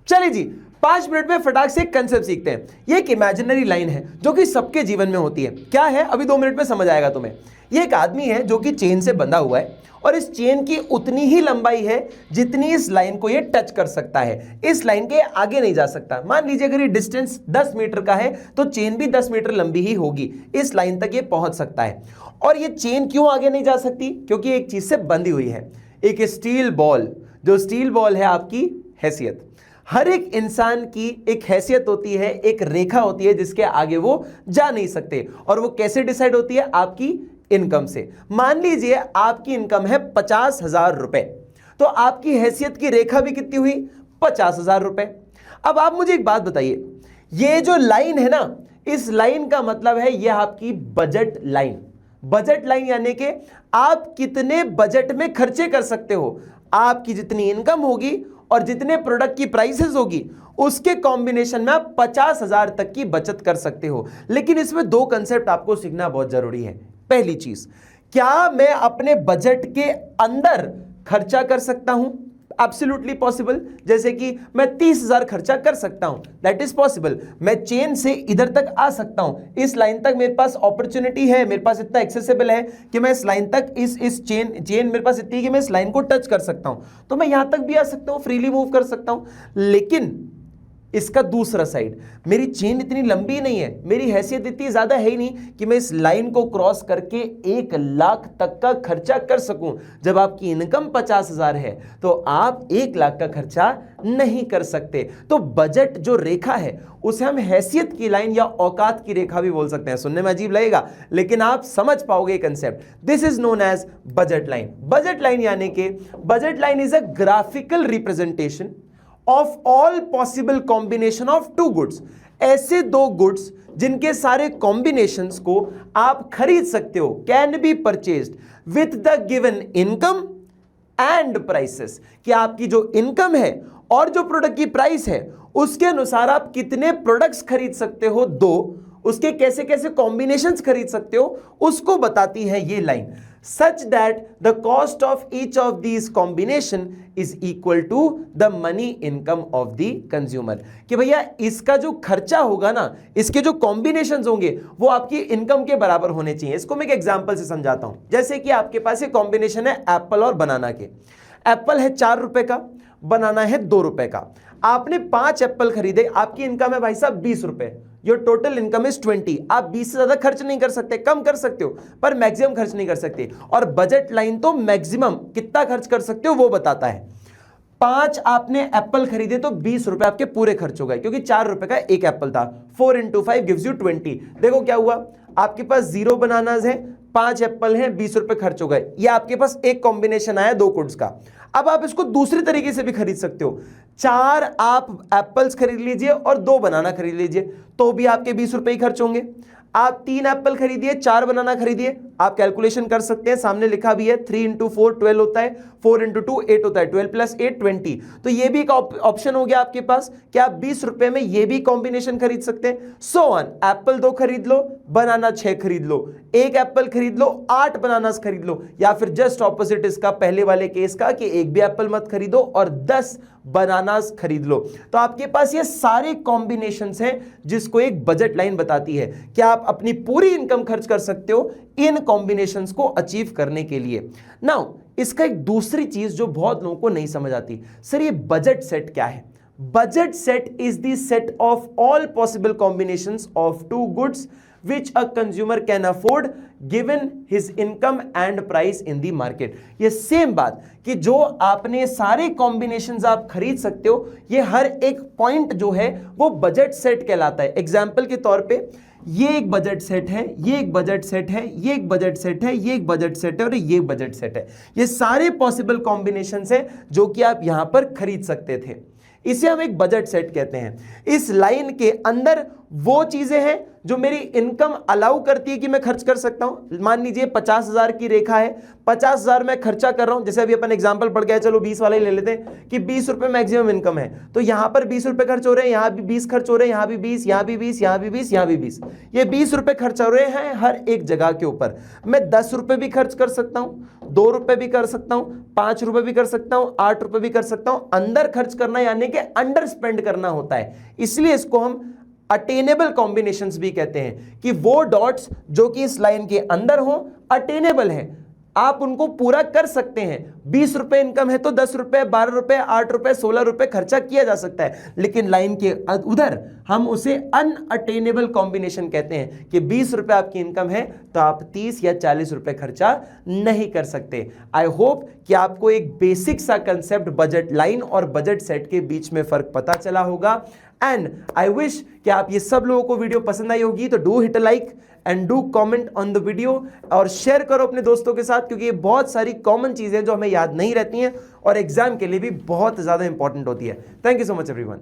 चलिए जी, 5 मिनट में फटाक से एक कंसेप्ट सीखते हैं। ये एक इमेजिनरी लाइन है जो कि सबके जीवन में होती है। क्या है, अभी 2 मिनट में समझ आएगा तुम्हें। ये एक आदमी है जो कि चेन से बंधा हुआ है और इस चेन की उतनी ही लंबाई है जितनी इस लाइन को ये टच कर सकता है। इस लाइन के आगे नहीं जा सकता। मान लीजिए अगर ये डिस्टेंस 10 मीटर का है तो चेन भी 10 मीटर लंबी ही होगी, इस लाइन तक ये पहुंच सकता है। और ये चेन क्यों आगे नहीं जा सकती? क्योंकि एक चीज से बंधी हुई है, एक स्टील बॉल। जो स्टील बॉल है आपकी हैसियत। हर एक इंसान की एक हैसियत होती है, एक रेखा होती है जिसके आगे वो जा नहीं सकते। और वो कैसे डिसाइड होती है? आपकी इनकम से। मान लीजिए आपकी इनकम है 50,000 रुपए, तो आपकी हैसियत की रेखा भी कितनी हुई? 50,000 रुपए। अब आप मुझे एक बात बताइए, ये जो लाइन है ना, इस लाइन का मतलब है यह आपकी बजट लाइन। बजट लाइन यानी कि आप कितने बजट में खर्चे कर सकते हो। आपकी जितनी इनकम होगी और जितने प्रोडक्ट की प्राइसेस होगी उसके कॉम्बिनेशन में आप 50,000 तक की बचत कर सकते हो। लेकिन इसमें 2 कंसेप्ट आपको सीखना बहुत जरूरी है। पहली चीज, क्या मैं अपने बजट के अंदर खर्चा कर सकता हूं? Absolutely possible. जैसे कि मैं 30,000 खर्चा कर सकता हूं, दैट इज पॉसिबल। मैं चेन से इधर तक आ सकता हूं, इस लाइन तक मेरे पास अपॉर्चुनिटी है, मेरे पास इतना एक्सेसिबल है कि मैं इस लाइन तक इस चेन मेरे पास इतनी है कि मैं इस लाइन को टच कर सकता हूं, तो मैं यहां तक भी आ सकता हूं, फ्रीली मूव कर सकता हूं। लेकिन इसका दूसरा साइड, मेरी चेन इतनी लंबी नहीं है, मेरी हैसियत इतनी ज्यादा है ही नहीं कि मैं इस लाइन को क्रॉस करके 1 लाख तक का खर्चा कर सकूं। जब आपकी इनकम 50,000 है तो आप 1 लाख का खर्चा नहीं कर सकते। तो बजट जो रेखा है उसे हम हैसियत की लाइन या औकात की रेखा भी बोल सकते हैं। सुनने में अजीब लगेगा लेकिन आप समझ पाओगे concept. This is known as budget line. Budget line यानी कि budget line is a graphical representation of all possible combination of 2 goods. ऐसे 2 गुड्स जिनके सारे कॉम्बिनेशंस को आप खरीद सकते हो, can be purchased with the given income and prices. कि आपकी जो इनकम है और जो प्रोडक्ट की प्राइस है उसके अनुसार आप कितने प्रोडक्ट्स खरीद सकते हो, 2 उसके कैसे कैसे कॉम्बिनेशंस खरीद सकते हो, उसको बताती है ये line. such that the cost of each of these combination is equal to the money income of the consumer। कि भैया इसका जो खर्चा होगा ना, इसके जो कॉम्बिनेशंस होंगे वो आपकी इनकम के बराबर होने चाहिए। इसको मैं एक एग्जांपल से समझाता हूं। जैसे कि आपके पास ये कॉम्बिनेशन है एप्पल और बनाना के। एप्पल है 4 रुपए का, बनाना है 2 रुपए का। आपने 5 एप्पल खरीदे, आपकी इनकम है भाई साहब 20 रुपए। Your total income is 20। आप 20 से ज्यादा खर्च नहीं कर सकते, कम कर सकते हो पर मैक्सिमम खर्च नहीं कर सकते। और बजट लाइन तो मैक्सिमम कितना खर्च कर सकते हो वो बताता है। 5 आपने एप्पल खरीदे तो 20 रुपए आपके पूरे खर्च हो गए, क्योंकि 4 रुपए का एक एप्पल था। 4 × 5 गिव्स यू 20। देखो क्या हुआ, आपके पास 0 बनानास है, 5 एप्पल हैं, 20 रुपए खर्च हो गए। ये आपके पास एक कॉम्बिनेशन आया 2 गुड्स का। अब आप इसको दूसरी तरीके से भी खरीद सकते हो। 4 आप एप्पल्स खरीद लीजिए और 2 बनाना खरीद लीजिए, तो भी आपके 20 रुपए ही खर्च होंगे। आप 3 एप्पल खरीदिए, 4 बनाना खरीदिए। आप कैलकुलेशन कर सकते हैं, सामने लिखा भी है 3 × 4 12 होता है, 4 × 2 8 होता है, 12 + 8 20। तो ये भी एक ऑप्शन हो गया आपके पास कि आप 20 रुपए में ये भी कॉम्बिनेशन खरीद सकते हैं। सो ऑन, एप्पल 2 खरीद लो, बनाना 6 खरीद लो, 1 एप्पल खरीद लो, 8 बनानास खरीद लो, या फिर जस्ट ऑपोजिट इसका पहले वाले केस का कि एक भी एप्पल मत खरीदो और 10 बनानास खरीद लो। तो आपके पास ये सारे कॉम्बिनेशंस हैं जिसको एक बजट लाइन बताती है कि आप अपनी पूरी इनकम खर्च कर सकते हो इन कॉम्बिनेशंस को अचीव करने के लिए। नाउ इसका एक दूसरी चीज जो बहुत लोगों को नहीं समझ आती, सर ये बजट सेट क्या है? Budget set is the set of all possible combinations of 2 goods which a consumer can afford given his income and price in the market। ये सेम बात कि जो आपने सारे कॉम्बिनेशंस आप खरीद सकते हो, ये हर एक पॉइंट जो है वो बजट सेट कहलाता है। एग्जाम्पल के तौर पे ये एक बजट सेट है, ये एक बजट सेट है, ये एक बजट सेट है, ये एक बजट सेट है और ये एक बजट सेट है। ये सारे पॉसिबल कॉम्बिनेशंस हैं जो कि आप यहां पर खरीद सकते थे। इसे हम एक बजट सेट कहते हैं। इस लाइन के अंदर वो चीजें हैं जो मेरी इनकम अलाउ करती है कि मैं खर्च कर सकता हूं। मान लीजिए 50,000 की रेखा है, 50,000 मैं खर्चा कर रहा हूं। जैसे अभी अपन एग्जांपल पढ़ गया, चलो 20 वाला ही ले लेते हैं कि 20 रुपए मैक्सिमम इनकम है, तो यहां पर 20 रुपए खर्च हो रहे हैं, यहां भी 20 खर्च हो रहे हैं, यहां भी 20, यहां भी 20, यहां भी 20, यहां भी 20। ये 20 रुपए खर्च हो रहे हैं हर एक जगह के ऊपर। मैं 10 रुपए भी खर्च कर सकता हूं, 2 रुपए भी कर सकता हूं, 5 रुपए भी कर सकता हूं, 8 रुपए भी कर सकता हूं। अंदर खर्च करना यानी कि अंडर स्पेंड करना होता है, इसलिए इसको हम अटेनेबल कॉम्बिनेशंस भी कहते हैं कि वो डॉट्स जो कि इस लाइन के अंदर हो अटेनेबल है, आप उनको पूरा कर सकते हैं। 20 रुपए इनकम है तो 10 रुपए, 12 रुपए, 8 रुपए, 16 रुपए खर्चा किया जा सकता है, लेकिन लाइन के उधर हम उसे अनअटेनेबल कॉम्बिनेशन कहते हैं कि 20 रुपए आपकी इनकम है तो आप 30 या 40 रुपए खर्चा नहीं कर सकते। आई होप कि आपको एक बेसिक सा कंसेप्ट बजट लाइन और बजट सेट के बीच में फर्क पता चला होगा। एंड आई विश कि आप ये सब लोगों को वीडियो पसंद आई होगी, तो do hit a like and do comment on the video और शेयर करो अपने दोस्तों के साथ, क्योंकि ये बहुत सारी कॉमन चीजें जो हमें याद नहीं रहती हैं और एग्जाम के लिए भी बहुत ज्यादा इंपॉर्टेंट होती है। Thank you so much everyone.